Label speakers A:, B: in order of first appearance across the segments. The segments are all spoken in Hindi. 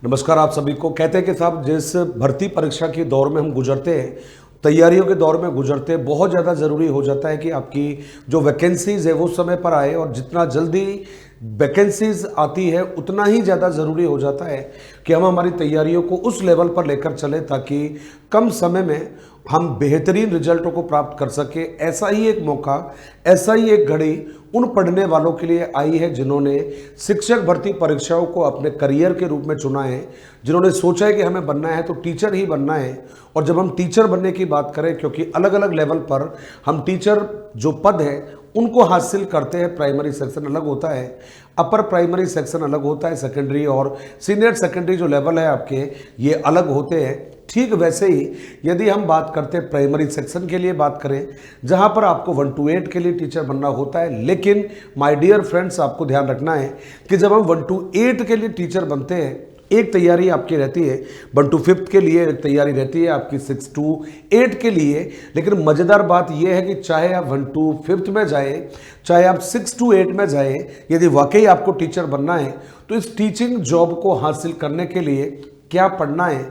A: नमस्कार आप सभी को। कहते हैं कि साहब जिस भर्ती परीक्षा के दौर में हम गुजरते हैं, तैयारियों के दौर में गुजरते हैं, बहुत ज़्यादा ज़रूरी हो जाता है कि आपकी जो वैकेंसीज़ है वो समय पर आए, और जितना जल्दी वैकेंसीज आती है उतना ही ज़्यादा ज़रूरी हो जाता है कि हम हमारी तैयारियों को उस लेवल पर लेकर चलें ताकि कम समय में हम बेहतरीन रिजल्टों को प्राप्त कर सके। ऐसा ही एक मौका, ऐसा ही एक घड़ी उन पढ़ने वालों के लिए आई है जिन्होंने शिक्षक भर्ती परीक्षाओं को अपने करियर के रूप में चुना है, जिन्होंने सोचा है कि हमें बनना है तो टीचर ही बनना है। और जब हम टीचर बनने की बात करें, क्योंकि अलग अलग लेवल पर हम टीचर जो पद है उनको हासिल करते हैं, प्राइमरी सेक्शन अलग होता है, अपर प्राइमरी सेक्शन अलग होता है, सेकेंडरी और सीनियर सेकेंडरी जो लेवल है आपके ये अलग होते हैं। ठीक वैसे ही यदि हम बात करते हैं प्राइमरी सेक्शन के लिए बात करें, जहां पर आपको 1 to 8 के लिए टीचर बनना होता है, लेकिन माय डियर फ्रेंड्स आपको ध्यान रखना है कि जब हम 1 to 8 के लिए टीचर बनते हैं, एक तैयारी आपकी रहती है 1 to 5 के लिए, एक तैयारी रहती है आपकी 6 to 8 के लिए। लेकिन मज़ेदार बात यह है कि चाहे आप 1 to 5 में जाए, चाहे आप 6 to 8 में जाए, यदि वाकई आपको टीचर बनना है तो इस टीचिंग जॉब को हासिल करने के लिए क्या पढ़ना है,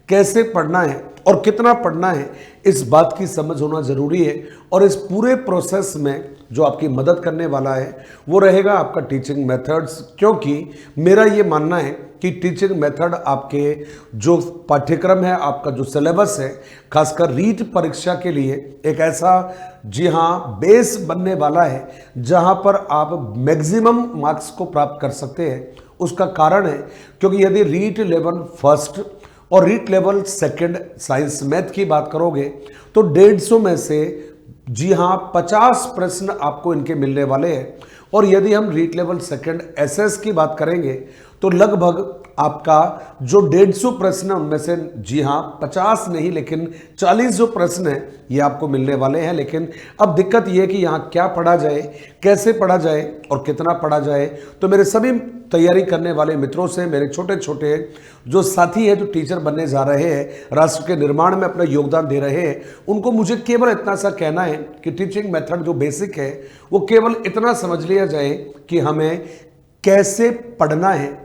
A: कैसे पढ़ना है और कितना पढ़ना है, इस बात की समझ होना ज़रूरी है। और इस पूरे प्रोसेस में जो आपकी मदद करने वाला है वो रहेगा आपका टीचिंग मेथड्स, क्योंकि मेरा ये मानना है कि टीचिंग मेथड आपके जो पाठ्यक्रम है, आपका जो सिलेबस है, खासकर रीट परीक्षा के लिए एक ऐसा जी हाँ बेस बनने वाला है जहां पर आप मैक्सिमम मार्क्स को प्राप्त कर सकते हैं। उसका कारण है क्योंकि यदि रीट लेवल फर्स्ट और REET level second science math की बात करोगे तो 150 में से जी हाँ 50 प्रश्न आपको इनके मिलने वाले हैं। और यदि हम रीट लेवल सेकंड एसएस की बात करेंगे तो लगभग आपका जो 150 प्रश्न उनमें से जी हाँ 50 नहीं लेकिन 40 जो प्रश्न हैं ये आपको मिलने वाले हैं। लेकिन अब दिक्कत ये है कि यहाँ क्या पढ़ा जाए, कैसे पढ़ा जाए और कितना पढ़ा जाए। तो मेरे सभी तैयारी करने वाले मित्रों से, मेरे छोटे छोटे जो साथी हैं जो टीचर बनने जा रहे हैं, राष्ट्र के निर्माण में अपना योगदान दे रहे हैं, उनको मुझे केवल इतना सा कहना है कि टीचिंग मेथड जो बेसिक है वो केवल इतना समझ लिया जाए कि हमें कैसे पढ़ना है,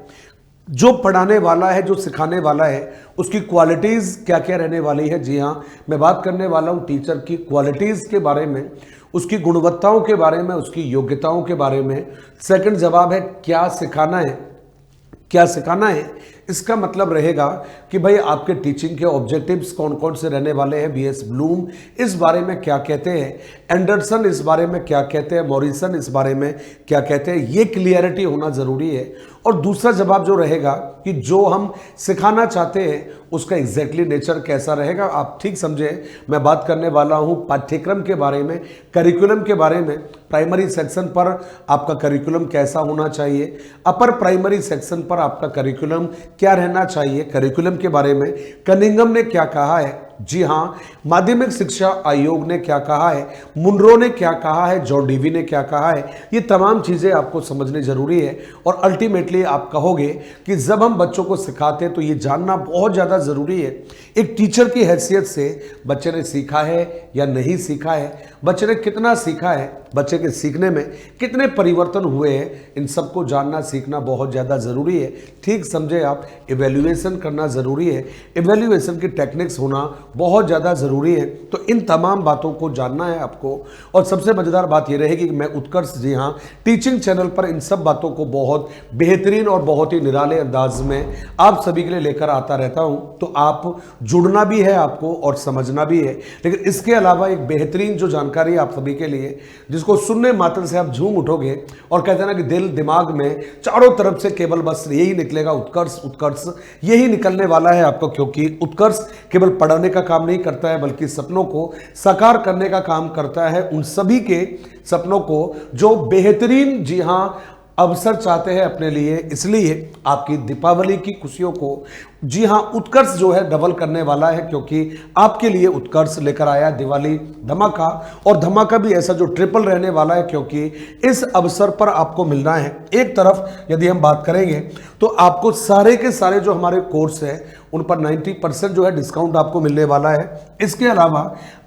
A: जो पढ़ाने वाला है, जो सिखाने वाला है, उसकी क्वालिटीज़ क्या क्या रहने वाली है। जी हाँ, मैं बात करने वाला हूँ टीचर की क्वालिटीज़ के बारे में, उसकी गुणवत्ताओं के बारे में, उसकी योग्यताओं के बारे में। सेकंड जवाब है क्या सिखाना है, क्या सिखाना है। इसका मतलब रहेगा कि भाई आपके टीचिंग के ऑब्जेक्टिव्स कौन कौन से रहने वाले हैं। बीएस ब्लूम इस बारे में क्या कहते हैं, एंडरसन इस बारे में क्या कहते हैं, मॉरिसन इस बारे में क्या कहते हैं, ये क्लियरिटी होना ज़रूरी है। और दूसरा जवाब जो रहेगा कि जो हम सिखाना चाहते हैं उसका एग्जैक्टली नेचर कैसा रहेगा। आप ठीक समझे, मैं बात करने वाला हूं पाठ्यक्रम के बारे में, करिकुलम के बारे में। प्राइमरी सेक्शन पर आपका करिकुलम कैसा होना चाहिए, अपर प्राइमरी सेक्शन पर आपका करिकुलम क्या रहना चाहिए, करिकुलम के बारे में कनिंघम ने क्या कहा है, जी हाँ माध्यमिक शिक्षा आयोग ने क्या कहा है, मुनरो ने क्या कहा है, जॉन डीवी ने क्या कहा है, ये तमाम चीज़ें आपको समझनी ज़रूरी है। और अल्टीमेटली आप कहोगे कि जब हम बच्चों को सिखाते हैं तो ये जानना बहुत ज़्यादा ज़रूरी है एक टीचर की हैसियत से, बच्चे ने सीखा है या नहीं सीखा है, बच्चे ने कितना सीखा है, बच्चे के सीखने में कितने परिवर्तन हुए हैं, इन सबको जानना सीखना बहुत ज़्यादा ज़रूरी है। ठीक समझे आप, इवैल्यूएशन करना ज़रूरी है, इवैल्यूएशन की टेक्निक्स होना बहुत ज़्यादा ज़रूरी है। तो इन तमाम बातों को जानना है आपको। और सबसे मज़ेदार बात यह रहेगी कि मैं उत्कर्ष जी हाँ टीचिंग चैनल पर इन सब बातों को बहुत बेहतरीन और बहुत ही निराले अंदाज में आप सभी के लिए लेकर आता रहता हूँ। तो आप जुड़ना भी है आपको और समझना भी है। लेकिन इसके अलावा एक बेहतरीन जो जानकारी आप सभी के लिए, जिसको सुनने मात्र से आप झूम उठोगे और कहते हैं ना कि दिल दिमाग में चारों तरफ से केवल बस यही निकलेगा, उत्कर्ष उत्कर्ष यही निकलने वाला है आपको। क्योंकि उत्कर्ष केवल पढ़ाने का काम नहीं करता है बल्कि सपनों को साकार करने का काम करता है। उन सभी के सपनों को जो बेहतरीन जी हाँ अवसर चाहते हैं अपने लिए, इसलिए आपकी दीपावली की खुशियों को जी हाँ उत्कर्ष जो है डबल करने वाला है। क्योंकि आपके लिए उत्कर्ष लेकर आया दिवाली धमाका, और धमाका भी ऐसा जो ट्रिपल रहने वाला है, क्योंकि इस अवसर पर आपको मिलना है। एक तरफ यदि हम बात करेंगे तो आपको सारे के सारे जो हमारे कोर्स है उन पर 90% जो है डिस्काउंट आपको मिलने वाला है। इसके अलावा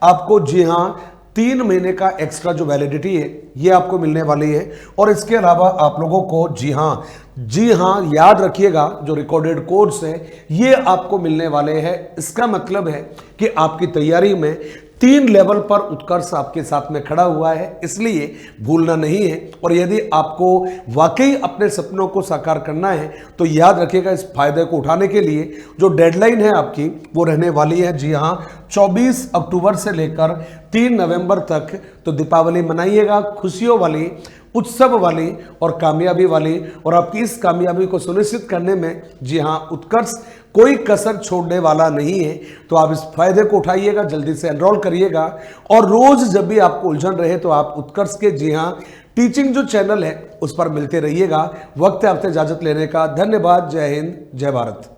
A: आपको जी हाँ 3 महीने का एक्स्ट्रा जो वैलिडिटी है ये आपको मिलने वाली है। और इसके अलावा आप लोगों को जी हाँ याद रखिएगा, जो रिकॉर्डेड कोर्स है ये आपको मिलने वाले हैं। इसका मतलब है कि आपकी तैयारी में 3 लेवल पर उत्कर्ष आपके साथ में खड़ा हुआ है, इसलिए भूलना नहीं है। और यदि आपको वाकई अपने सपनों को साकार करना है तो याद रखिएगा, इस फायदे को उठाने के लिए जो डेडलाइन है आपकी वो रहने वाली है जी हाँ 24 अक्टूबर से लेकर 3 नवंबर तक। तो दीपावली मनाइएगा, खुशियों वाली, उत्सव वाली और कामयाबी वाली। और आपकी इस कामयाबी को सुनिश्चित करने में जी हाँ उत्कर्ष कोई कसर छोड़ने वाला नहीं है। तो आप इस फायदे को उठाइएगा, जल्दी से एनरोल करिएगा। और रोज जब भी आपको उलझन रहे तो आप उत्कर्ष के जी हाँ टीचिंग जो चैनल है उस पर मिलते रहिएगा। वक्त है आपसे इजाजत लेने का। धन्यवाद। जय हिंद, जय भारत।